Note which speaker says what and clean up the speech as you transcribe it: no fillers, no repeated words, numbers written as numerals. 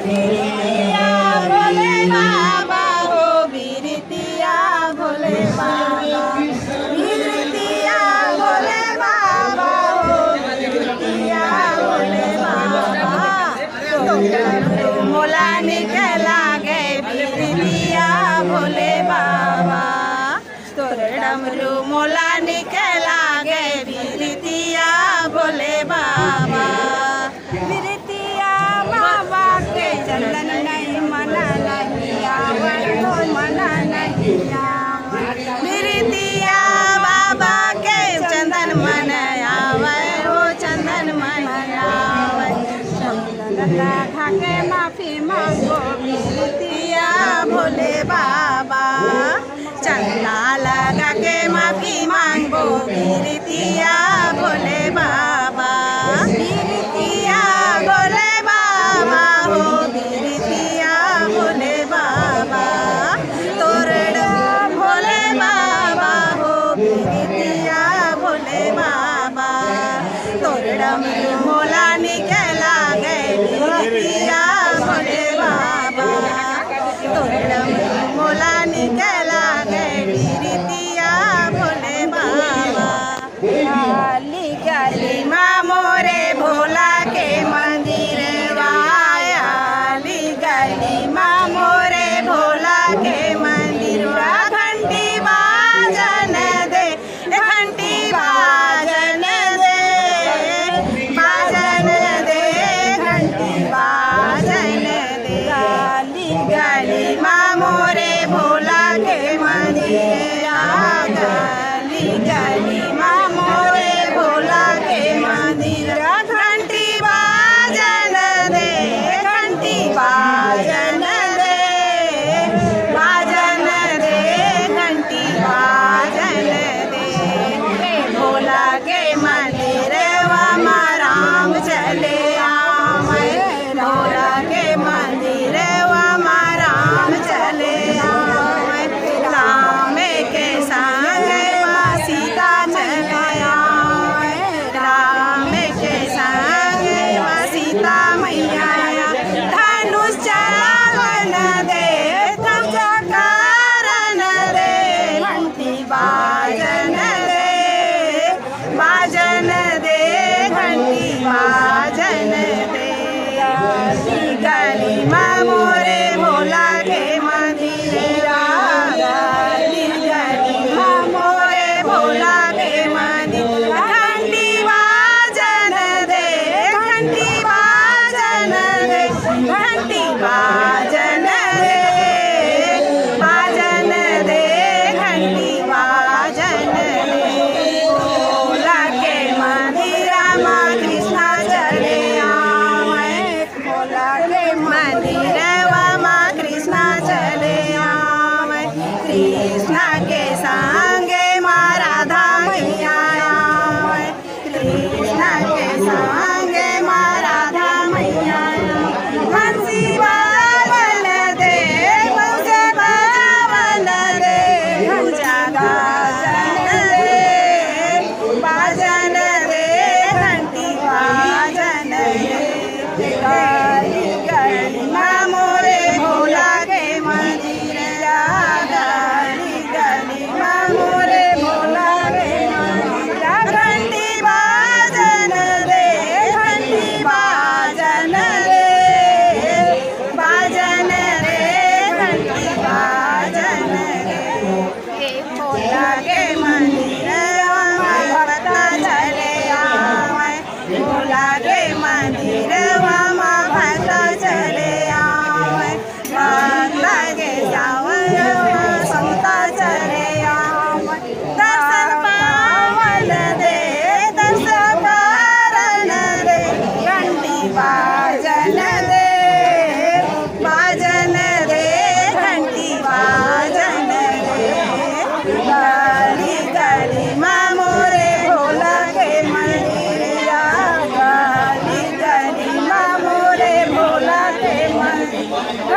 Speaker 1: बिरतिया भोले बाबा हो बिरतिया भोले बाबा बिरतिया भोले बाबा हो बिरतिया भोले बाबा तो मोला निकला गए बिरतिया भोले बाबा तोर डमरू मोला निकला गए बिरतिया भोले बाबा बिरतिया बाबा के चंदन नहीं मना नहीं आवन तो मना नहीं आवन बिरतिया बाबा के चंदन मन आवे हो चंदन मन आवे चंदन लगा के माफी मांगो बिरतिया भोले बाबा चंदा लगा के माफी मांगो बिरतिया भोले बाबा बिरतिया भोले बाबा हो बिरतिया भोले बाबा तोरड़ भोले बाबा हो बिरतिया भोले बाबा तोरड़म मोला निकला गए बिरतिया भोले बाबा तोरड़म मोला निकला गए बिरतिया भोले बाबा गली गली माँ मोरे भोला के मंदिर वाली गली माँ मोरे भोला के मंदिर घंटी बाजन दे घंटी बाजन दे बाजन दे घंटी बाजन दे गली गली माँ मोरे भोला के मंदिर गली गली माँ मोरे भोला के मंदिर घंटी बाजन दे घंटी बाजन दे बाजन दे घंटी बाजन दे भोला के मंदिर वमा राम चले आवे भोला के मंदिर वमा राम चले आवे राम के संग माँ सीता चले आवे राम के संग माँ सीता मैया धनुष चलावन दे ध्वजा कारण दे घंटी बाजन दे बाजन दे घंटी बाजन दे गली माँ मोरे भोला के मंदिर गली गली माँ मोरे भोला के मंदिर घंटी बाजन दे घंटी बाजन दे घंटी बाजन दे बाजन दे घंटी बाजन दे भोला के मंदिर माँ कृष्णा चले आवे भोला के मंदिर माँ कृष्णा चले आवे कृष्णा के संगे माँ राधा मैया आवे कृष्णा के संगे माँ राधा मैया बंसी बावन दे बंसी बावन दे भुजा गाजन दे बाजन दे घंटी बाजन दे गली गली माँ मोरे भोला के मंदिर गली गली माँ मोरे भोला के मंदिर घंटी बाजन दे घंटी बाजन दे बाजन दे घंटी बाजन दे भोला के मंदिर भक्त चले आवे भोला के मंदिर वहाँ भक्त चले आवे भक्त के सावन संता चले आवे दर्शन पावन दे दर्शन कारण दे घंटी बाजन दे बाजन दे घंटी बाजन दे गली गली माँ मोरे भोला के मंदिर गली गली माँ मोरे भोला के मंदिर